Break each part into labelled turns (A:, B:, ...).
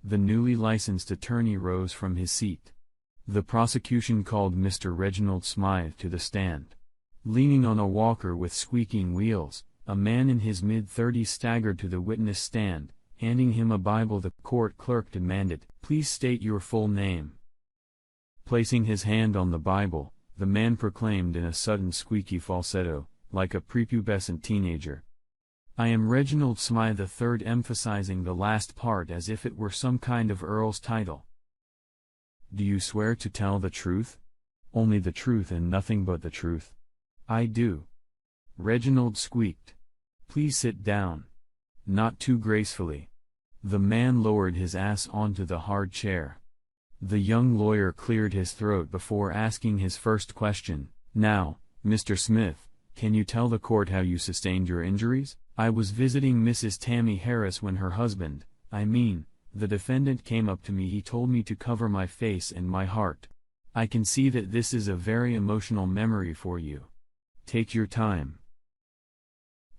A: The newly licensed attorney rose from his seat. The prosecution called Mr. Reginald Smythe to the stand. Leaning on a walker with squeaking wheels, a man in his mid-30s staggered to the witness stand. Handing him a Bible, the court clerk demanded, "Please state your full name." Placing his hand on the Bible, the man proclaimed in a sudden squeaky falsetto, like a prepubescent teenager, "I am Reginald Smythe III," emphasizing the last part as if it were some kind of earl's title. "Do you swear to tell the truth? Only the truth and nothing but the truth?" "I do." Reginald squeaked. "Please sit down." Not too gracefully. The man lowered his ass onto the hard chair. The young lawyer cleared his throat before asking his first question. "Now, Mr. Smith, can you tell the court how you sustained your injuries?" "I was visiting Mrs. Tammy Harris when her husband, the defendant, came up to me. He told me to cover my face and my heart. I can see that this is a very emotional memory for you. Take your time,"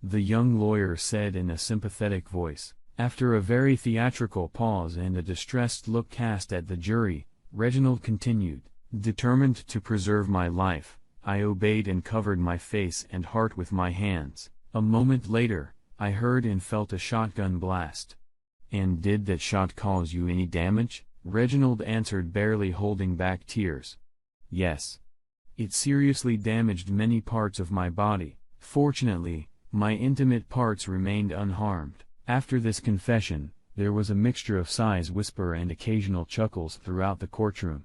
A: the young lawyer said in a sympathetic voice. After a very theatrical pause and a distressed look cast at the jury, Reginald continued, "Determined to preserve my life, I obeyed and covered my face and heart with my hands. A moment later, I heard and felt a shotgun blast." "And did that shot cause you any damage?" Reginald answered, barely holding back tears. "Yes. It seriously damaged many parts of my body. Fortunately, my intimate parts remained unharmed." After this confession, there was a mixture of sighs, whisper and occasional chuckles throughout the courtroom.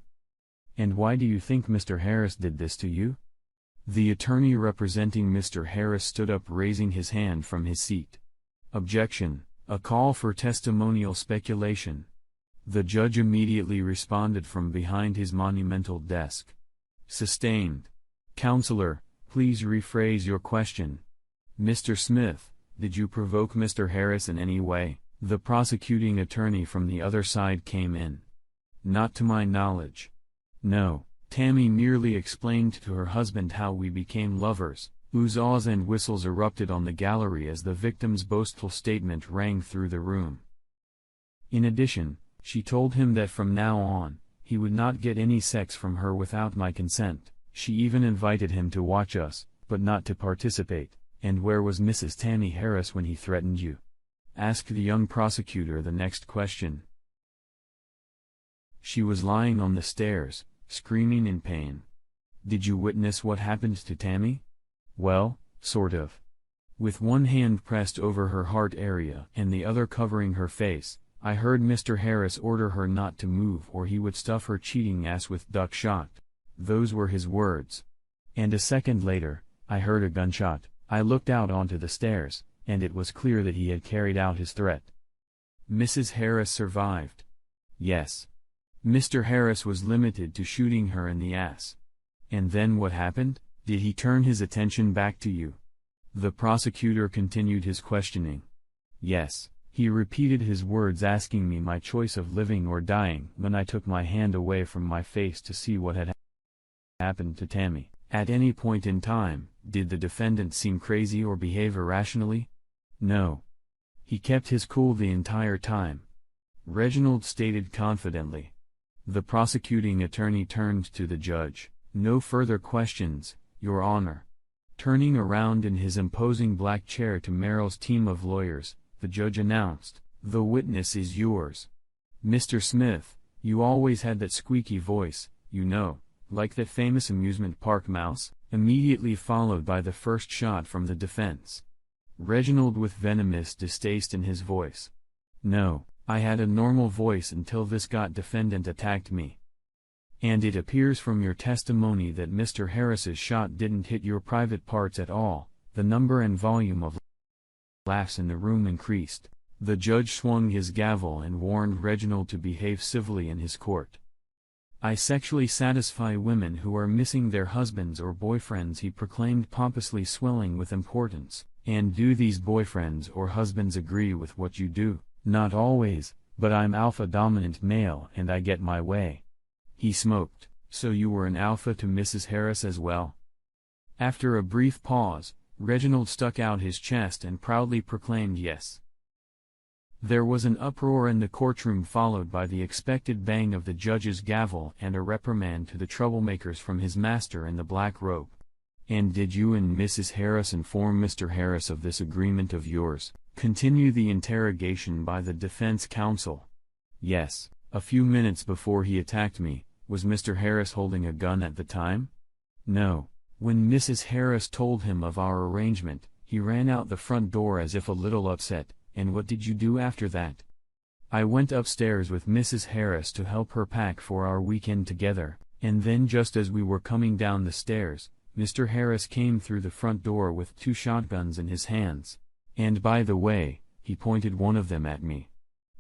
A: "And why do you think Mr. Harris did this to you?" The attorney representing Mr. Harris stood up, raising his hand from his seat. "Objection, a call for testimonial speculation." The judge immediately responded from behind his monumental desk. "Sustained. Counselor, please rephrase your question." "Mr. Smith, did you provoke Mr. Harris in any way?" The prosecuting attorney from the other side came in. "Not to my knowledge. No, Tammy merely explained to her husband how we became lovers." Huzzahs and whistles erupted on the gallery as the victim's boastful statement rang through the room. In addition, she told him that from now on, he would not get any sex from her without my consent. She even invited him to watch us, but not to participate. "And where was Mrs. Tammy Harris when he threatened you?" asked the young prosecutor the next question. "She was lying on the stairs, screaming in pain." "Did you witness what happened to Tammy?" "Well, sort of. With one hand pressed over her heart area and the other covering her face, I heard Mr. Harris order her not to move or he would stuff her cheating ass with duck shot. Those were his words. And a second later, I heard a gunshot. I looked out onto the stairs, and it was clear that he had carried out his threat." "Mrs. Harris survived?" "Yes. Mr. Harris was limited to shooting her in the ass." "And then what happened? Did he turn his attention back to you?" The prosecutor continued his questioning. "Yes, he repeated his words, asking me my choice of living or dying. When I took my hand away from my face to see what had happened to Tammy." "At any point in time, did the defendant seem crazy or behave irrationally?" "No. He kept his cool the entire time," Reginald stated confidently. The prosecuting attorney turned to the judge. "No further questions, Your Honor." Turning around in his imposing black chair to Merrill's team of lawyers, the judge announced, "The witness is yours. Mr. Smith, you always had that squeaky voice, you know. Like that famous amusement park mouse," immediately followed by the first shot from the defense. Reginald with venomous distaste in his voice. "No, I had a normal voice until this defendant attacked me. And it appears from your testimony that Mr. Harris's shot didn't hit your private parts at all." The number and volume of laughs in the room increased. The judge swung his gavel and warned Reginald to behave civilly in his court. "I sexually satisfy women who are missing their husbands or boyfriends," he proclaimed, pompously swelling with importance. "And do these boyfriends or husbands agree with what you do?" "Not always, but I'm alpha dominant male and I get my way." He smoked. "So you were an alpha to Mrs. Harris as well?" After a brief pause, Reginald stuck out his chest and proudly proclaimed, "Yes." There was an uproar in the courtroom, followed by the expected bang of the judge's gavel and a reprimand to the troublemakers from his master in the black robe. "And did you and Mrs. Harris inform Mr. Harris of this agreement of yours?" Continue the interrogation by the defense counsel. "Yes, a few minutes before he attacked me." "Was Mr. Harris holding a gun at the time?" "No." "When Mrs. Harris told him of our arrangement, he ran out the front door as if a little upset. And what did you do after that?" "I went upstairs with Mrs. Harris to help her pack for our weekend together, and then just as we were coming down the stairs, Mr. Harris came through the front door with 2 shotguns in his hands. And by the way, he pointed one of them at me,"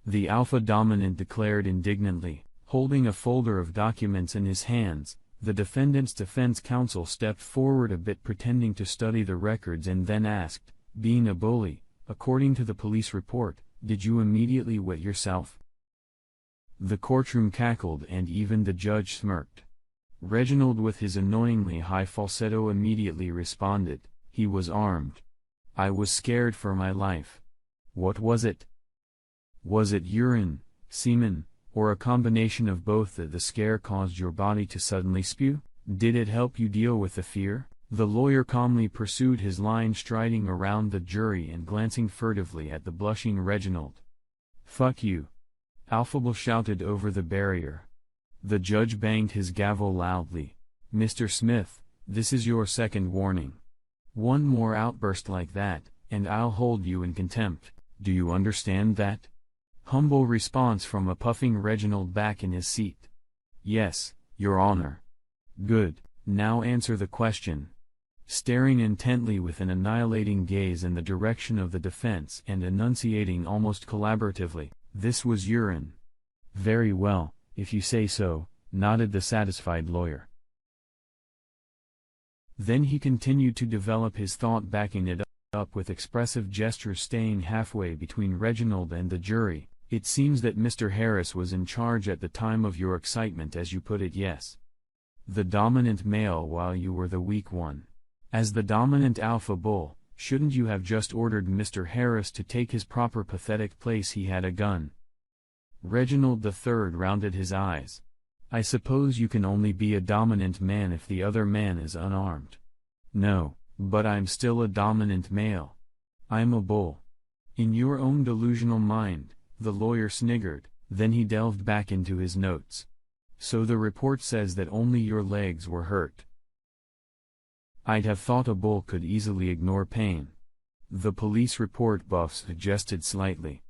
A: the alpha dominant declared indignantly, holding a folder of documents in his hands. The defendant's defense counsel stepped forward a bit, pretending to study the records, and then asked, "Being a bully, according to the police report, did you immediately wet yourself?" The courtroom cackled and even the judge smirked. Reginald, with his annoyingly high falsetto, immediately responded, "He was armed. I was scared for my life." "What was it? Was it urine, semen, or a combination of both that the scare caused your body to suddenly spew? Did it help you deal with the fear?" The lawyer calmly pursued his line, striding around the jury and glancing furtively at the blushing Reginald. "Fuck you!" Alphable shouted over the barrier. The judge banged his gavel loudly. "Mr. Smith, this is your second warning. One more outburst like that, and I'll hold you in contempt. Do you understand that?" Humble response from a puffing Reginald back in his seat. "Yes, Your Honor." "Good, now answer the question." Staring intently with an annihilating gaze in the direction of the defense and enunciating almost collaboratively, "This was urine." "Very well, if you say so," nodded the satisfied lawyer. Then he continued to develop his thought, backing it up with expressive gestures, staying halfway between Reginald and the jury. "It seems that Mr. Harris was in charge at the time of your excitement, as you put it, yes? The dominant male while you were the weak one. As the dominant alpha bull, shouldn't you have just ordered Mr. Harris to take his proper pathetic place? He had a gun." Reginald III rounded his eyes. "I suppose you can only be a dominant man if the other man is unarmed." "No, but I'm still a dominant male. I'm a bull." "In your own delusional mind," the lawyer sniggered, then he delved back into his notes. "So the report says that only your legs were hurt." "I'd have thought a bull could easily ignore pain," the police report buff suggested slightly.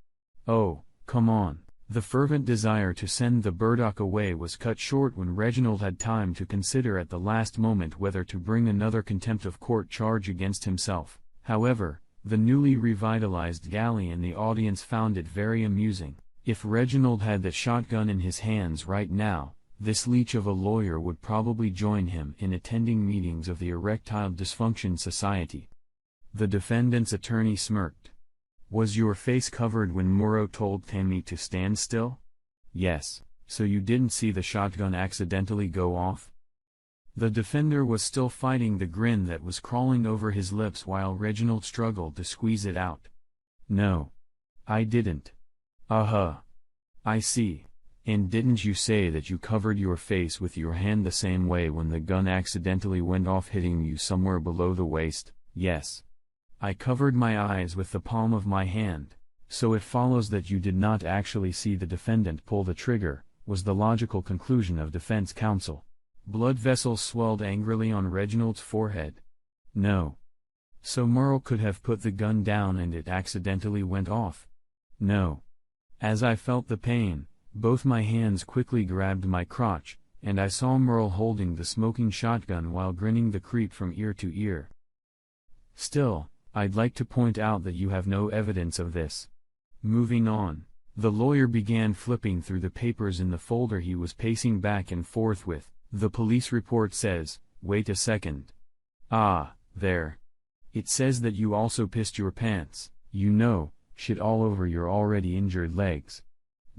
A: "Oh, come on." The fervent desire to send the burdock away was cut short when Reginald had time to consider at the last moment whether to bring another contempt of court charge against himself. However, the newly revitalized galley in the audience found it very amusing. If Reginald had the shotgun in his hands right now, this leech of a lawyer would probably join him in attending meetings of the Erectile Dysfunction Society. The defendant's attorney smirked. "Was your face covered when Morrow told Tammy to stand still?" "Yes, so you didn't see the shotgun accidentally go off?" The defender was still fighting the grin that was crawling over his lips while Reginald struggled to squeeze it out. "No. I didn't." "Uh-huh. I see. And didn't you say that you covered your face with your hand the same way when the gun accidentally went off, hitting you somewhere below the waist?" "Yes. I covered my eyes with the palm of my hand, so it follows that you did not actually see the defendant pull the trigger," was the logical conclusion of defense counsel. Blood vessels swelled angrily on Reginald's forehead. "No. So Merle could have put the gun down and it accidentally went off?" "No. As I felt the pain, both my hands quickly grabbed my crotch, and I saw Merle holding the smoking shotgun while grinning the creep from ear to ear. Still, I'd like to point out that you have no evidence of this." Moving on, the lawyer began flipping through the papers in the folder he was pacing back and forth with. "The police report says, wait a second. Ah, there. It says that you also pissed your pants, you know, shit all over your already injured legs.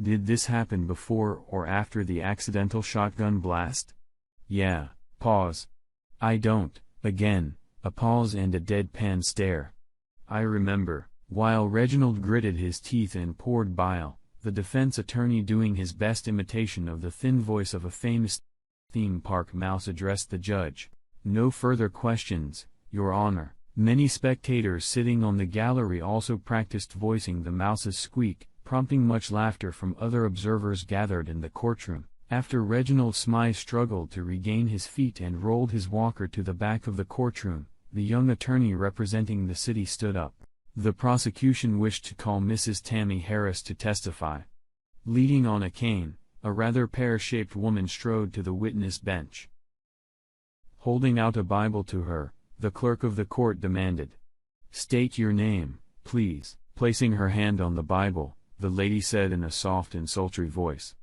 A: Did this happen before or after the accidental shotgun blast?" "Yeah." Pause. "I don't." Again, a pause and a deadpan stare. "I remember, While Reginald gritted his teeth and poured bile, the defense attorney, doing his best imitation of the thin voice of a famous theme park mouse, addressed the judge. "No further questions, Your Honor." Many spectators sitting on the gallery also practiced voicing the mouse's squeak, prompting much laughter from other observers gathered in the courtroom. After Reginald Smythe struggled to regain his feet and rolled his walker to the back of the courtroom, the young attorney representing the city stood up. The prosecution wished to call Mrs. Tammy Harris to testify. Leaning on a cane, a rather pear-shaped woman strode to the witness bench. Holding out a Bible to her, the clerk of the court demanded, "State your name, please." Placing her hand on the Bible, the lady said in a soft and sultry voice,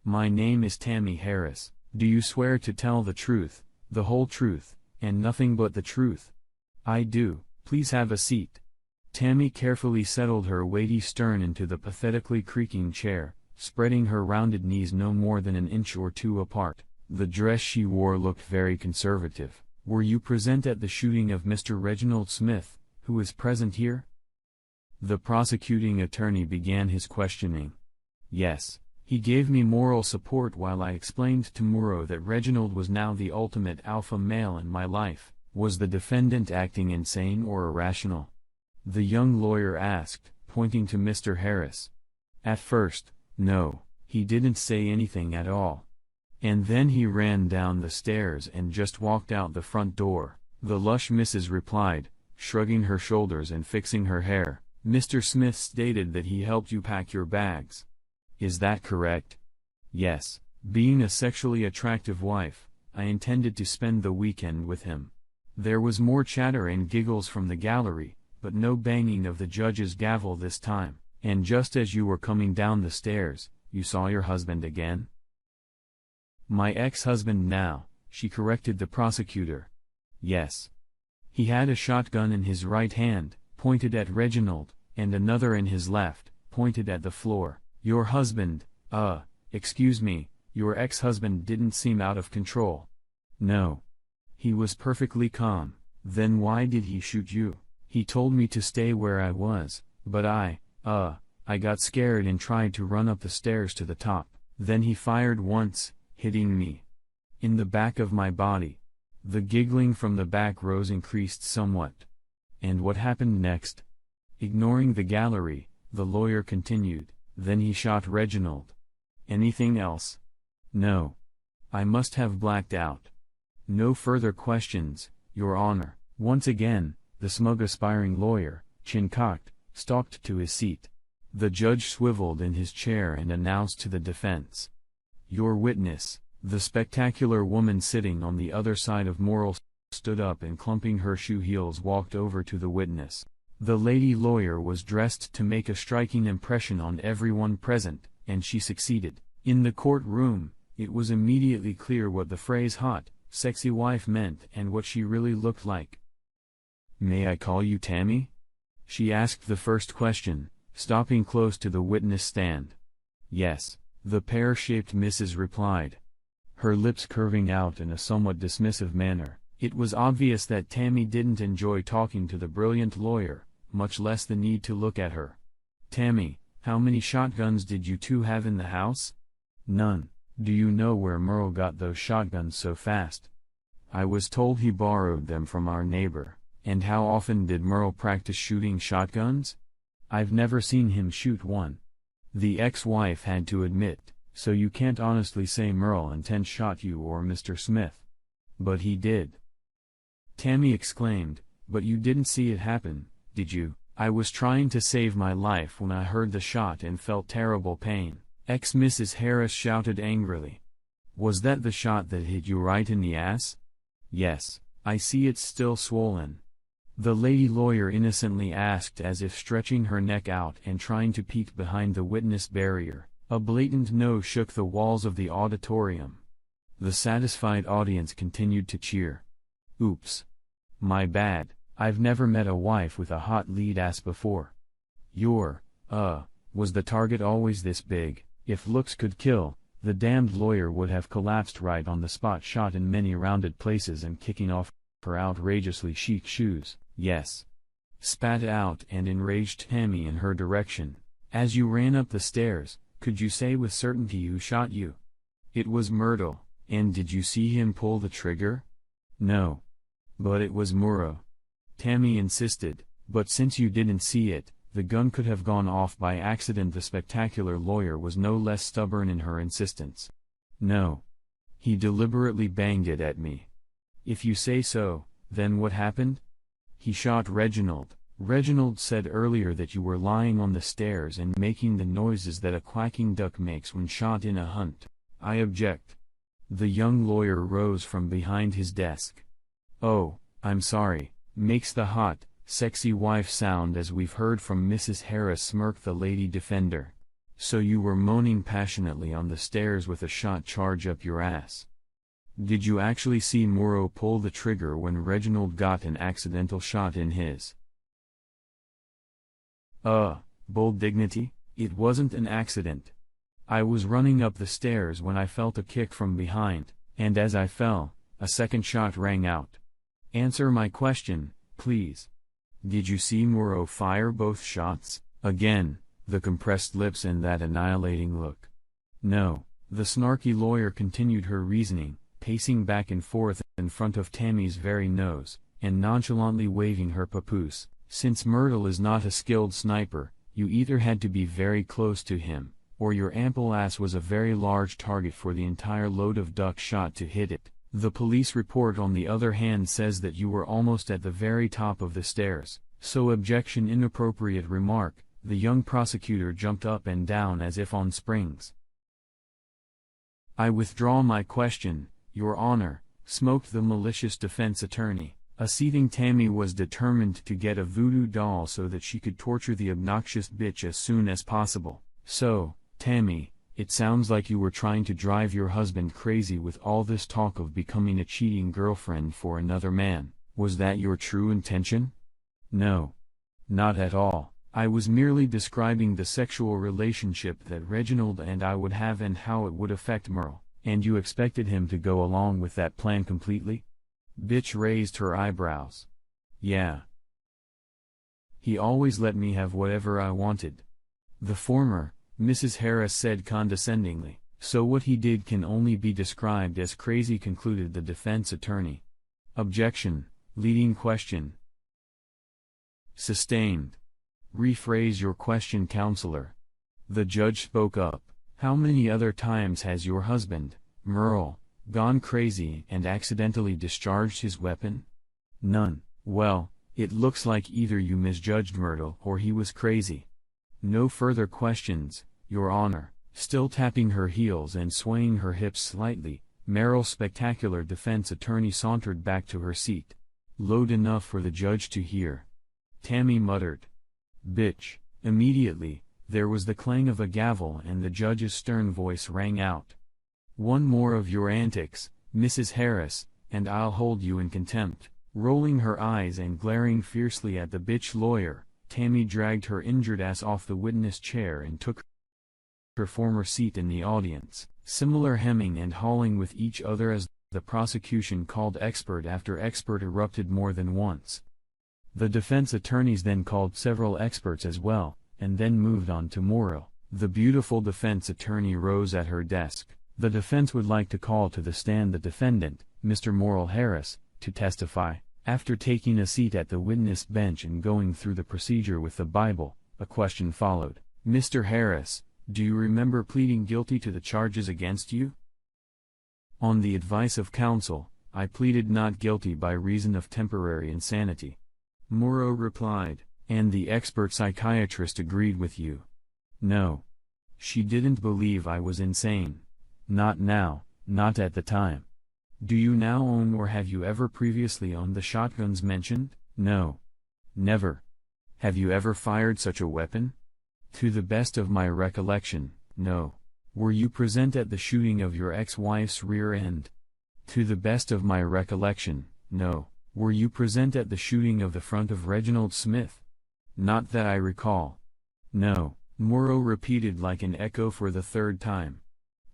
A: "My name is Tammy Harris. Do you swear to tell the truth, the whole truth, and nothing but the truth?" "I do. Please have a seat." Tammy carefully settled her weighty stern into the pathetically creaking chair, spreading her rounded knees no more than an inch or two apart. The dress she wore looked very conservative. "Were you present at the shooting of Mr. Reginald Smith, who is present here?" The prosecuting attorney began his questioning. "Yes, he gave me moral support while I explained to Muro that Reginald was now the ultimate alpha male in my life." Was the defendant acting insane or irrational? The young lawyer asked, pointing to Mr. Harris. "At first, no, he didn't say anything at all. And then he ran down the stairs and just walked out the front door," the lush Mrs. replied, shrugging her shoulders and fixing her hair. "Mr. Smith stated that he helped you pack your bags. Is that correct?" "Yes, being a sexually attractive wife, I intended to spend the weekend with him." There was more chatter and giggles from the gallery, but no banging of the judge's gavel this time. "And just as you were coming down the stairs, you saw your husband again?" "My ex-husband now," she corrected the prosecutor. "Yes. He had a shotgun in his right hand, pointed at Reginald, and another in his left, pointed at the floor. Your husband, excuse me, your ex-husband didn't seem out of control." "No. He was perfectly calm." "Then why did he shoot you?" "He told me to stay where I was, but I got scared and tried to run up the stairs to the top. Then he fired once, hitting me in the back of my body." The giggling from the back rows increased somewhat. "And what happened next?" Ignoring the gallery, the lawyer continued, "Then he shot Reginald." "Anything else?" "No. I must have blacked out." "No further questions, Your Honor." Once again, the smug aspiring lawyer, chin cocked, stalked to his seat. The judge swiveled in his chair and announced to the defense, "Your witness." The spectacular woman sitting on the other side of Morrill stood up and, clumping her shoe heels, walked over to the witness. The lady lawyer was dressed to make a striking impression on everyone present, and she succeeded. In the courtroom, it was immediately clear what the phrase "hot, sexy wife" meant and what she really looked like. "May I call you Tammy?" she asked the first question, stopping close to the witness stand. "Yes," the pear-shaped Mrs. replied, her lips curving out in a somewhat dismissive manner. It was obvious that Tammy didn't enjoy talking to the brilliant lawyer, much less the need to look at her. "Tammy, how many shotguns did you two have in the house?" "None." "Do you know where Merle got those shotguns so fast?" "I was told he borrowed them from our neighbor." "And how often did Merle practice shooting shotguns?" "I've never seen him shoot one." The ex-wife had to admit, "So you can't honestly say Merle intent shot you or Mr. Smith?" "But he did." Tammy exclaimed, "But you didn't see it happen, did you?" "I was trying to save my life when I heard the shot and felt terrible pain," ex-Mrs. Harris shouted angrily. "Was that the shot that hit you right in the ass?" "Yes, I see it's still swollen," the lady lawyer innocently asked, as if stretching her neck out and trying to peek behind the witness barrier. A blatant no shook the walls of the auditorium. The satisfied audience continued to cheer. "Oops. My bad, I've never met a wife with a hot lead ass before." Was the target always this big?" If looks could kill, the damned lawyer would have collapsed right on the spot, shot in many rounded places and kicking off her outrageously chic shoes. "Yes. spat out and enraged Tammy in her direction. As you ran up the stairs, could you say with certainty who shot you? It was Myrtle. And did you see him pull the trigger? No. But it was Muro. Tammy insisted, but since you didn't see it, the gun could have gone off by accident. The spectacular lawyer was no less stubborn in her insistence. No. He deliberately banged it at me. If you say so, then what happened? He shot Reginald. Reginald said earlier that you were lying on the stairs and making the noises that a quacking duck makes when shot in a hunt. I object. The young lawyer rose from behind his desk. Oh, I'm sorry, makes the hot, sexy wife sound as we've heard from Mrs. Harris, smirked the lady defender. So you were moaning passionately on the stairs with a shot charge up your ass. Did you actually see Muro pull the trigger when Reginald got an accidental shot in his? Bold dignity, it wasn't an accident. I was running up the stairs when I felt a kick from behind, and as I fell, a second shot rang out. Answer my question, please. Did you see Muro fire both shots? Again, the compressed lips and that annihilating look. No, the snarky lawyer continued her reasoning, pacing back and forth in front of Tammy's very nose, and nonchalantly waving her papoose. Since Myrtle is not a skilled sniper, you either had to be very close to him, or your ample ass was a very large target for the entire load of duck shot to hit it. The police report on the other hand says that you were almost at the very top of the stairs, so objection. Inappropriate remark. The young prosecutor jumped up and down as if on springs. I withdraw my question, Your Honor, smoked the malicious defense attorney. A seething Tammy was determined to get a voodoo doll so that she could torture the obnoxious bitch as soon as possible. So, Tammy, it sounds like you were trying to drive your husband crazy with all this talk of becoming a cheating girlfriend for another man. Was that your true intention? No. Not at all. I was merely describing the sexual relationship that Reginald and I would have and how it would affect Merle. And you expected him to go along with that plan completely? Bitch raised her eyebrows. Yeah. He always let me have whatever I wanted. The former, Mrs. Harris said condescendingly. So what he did can only be described as crazy, concluded the defense attorney. Objection. Leading question. Sustained. Rephrase your question, counselor. The judge spoke up. How many other times has your husband, Merle, gone crazy and accidentally discharged his weapon? None. Well, it looks like either you misjudged Myrtle or he was crazy. No further questions, Your Honor. Still tapping her heels and swaying her hips slightly, Meryl's spectacular defense attorney sauntered back to her seat. Loud enough for the judge to hear. Tammy muttered. Bitch. Immediately, there was the clang of a gavel and the judge's stern voice rang out. One more of your antics, Mrs. Harris, and I'll hold you in contempt. Rolling her eyes and glaring fiercely at the bitch lawyer, Tammy dragged her injured ass off the witness chair and took her former seat in the audience. Similar hemming and hawing with each other as the prosecution called expert after expert erupted more than once. The defense attorneys then called several experts as well, and then moved on to Morrow. The beautiful defense attorney rose at her desk. The defense would like to call to the stand the defendant, Mr. Morrell Harris, to testify. After taking a seat at the witness bench and going through the procedure with the Bible, a question followed. Mr. Harris, do you remember pleading guilty to the charges against you? On the advice of counsel, I pleaded not guilty by reason of temporary insanity. Morrow replied. And the expert psychiatrist agreed with you? No. She didn't believe I was insane. Not now, not at the time. Do you now own or have you ever previously owned the shotguns mentioned? No. Never. Have you ever fired such a weapon? To the best of my recollection, no. Were you present at the shooting of your ex-wife's rear end? To the best of my recollection, no. Were you present at the shooting of the front of Reginald Smith? Not that I recall. No. Morrow repeated like an echo for the third time.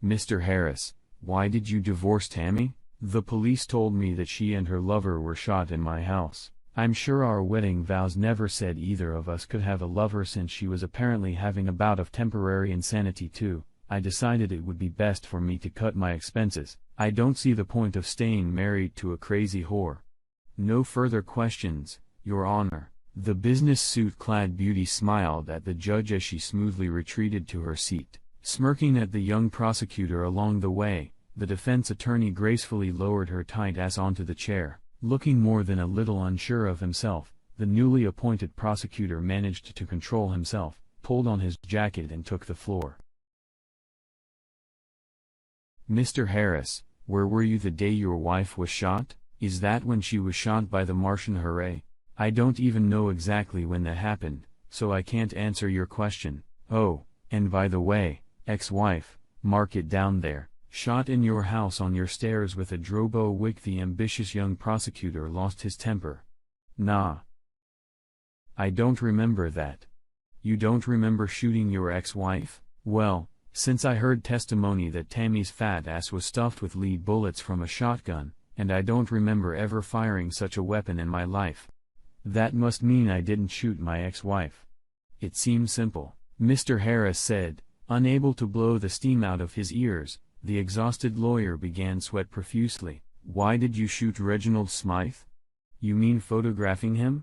A: Mr. Harris, why did you divorce Tammy? The police told me that she and her lover were shot in my house. I'm sure our wedding vows never said either of us could have a lover, since she was apparently having a bout of temporary insanity too. I decided it would be best for me to cut my expenses. I don't see the point of staying married to a crazy whore. No further questions, Your Honor. The business suit-clad beauty smiled at the judge as she smoothly retreated to her seat. Smirking at the young prosecutor along the way, the defense attorney gracefully lowered her tight ass onto the chair. Looking more than a little unsure of himself, the newly appointed prosecutor managed to control himself, pulled on his jacket and took the floor. Mr. Harris, where were you the day your wife was shot? Is that when she was shot by the Martian Hooray? I don't even know exactly when that happened, so I can't answer your question. Oh, and by the way, ex-wife, mark it down there. Shot in your house on your stairs with a drobo wick. The ambitious young prosecutor lost his temper. Nah. I don't remember that. You don't remember shooting your ex-wife? Well, since I heard testimony that Tammy's fat ass was stuffed with lead bullets from a shotgun, and I don't remember ever firing such a weapon in my life, that must mean I didn't shoot my ex-wife. It seems simple, Mr. Harris said, unable to blow the steam out of his ears. The exhausted lawyer began sweat profusely. Why did you shoot Reginald Smythe? You mean photographing him?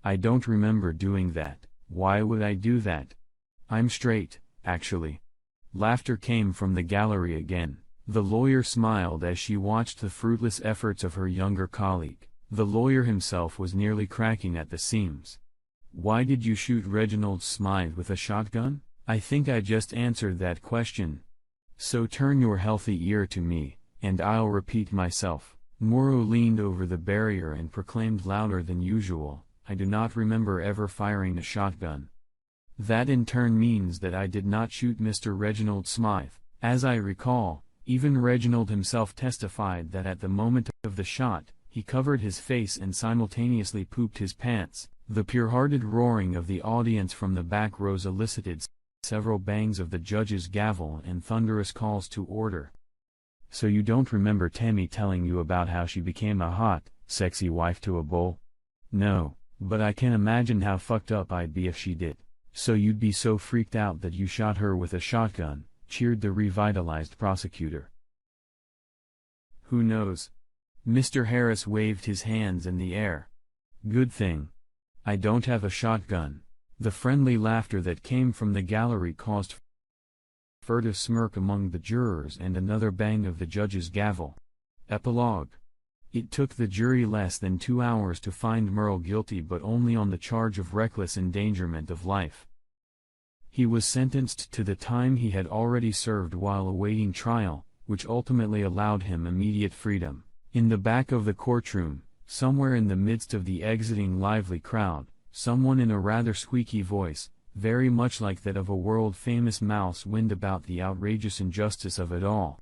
A: I don't remember doing that. Why would I do that? I'm straight, actually. Laughter came from the gallery again. The lawyer smiled as she watched the fruitless efforts of her younger colleague. The lawyer himself was nearly cracking at the seams. Why did you shoot Reginald Smythe with a shotgun? I think I just answered that question. So turn your healthy ear to me, and I'll repeat myself. Morrow leaned over the barrier and proclaimed louder than usual, I do not remember ever firing a shotgun. That in turn means that I did not shoot Mr. Reginald Smythe. As I recall, even Reginald himself testified that at the moment of the shot, he covered his face and simultaneously pooped his pants. The pure-hearted roaring of the audience from the back rows elicited several bangs of the judge's gavel and thunderous calls to order. So you don't remember Tammy telling you about how she became a hot, sexy wife to a bull? No, but I can imagine how fucked up I'd be if she did. So you'd be so freaked out that you shot her with a shotgun, cheered the revitalized prosecutor. Who knows? Mr. Harris waved his hands in the air. Good thing I don't have a shotgun. The friendly laughter that came from the gallery caused furtive smirk among the jurors and another bang of the judge's gavel. Epilogue. It took the jury less than 2 hours to find Merle guilty, but only on the charge of reckless endangerment of life. He was sentenced to the time he had already served while awaiting trial, which ultimately allowed him immediate freedom. In the back of the courtroom, somewhere in the midst of the exiting lively crowd, someone in a rather squeaky voice, very much like that of a world-famous mouse, whined about the outrageous injustice of it all.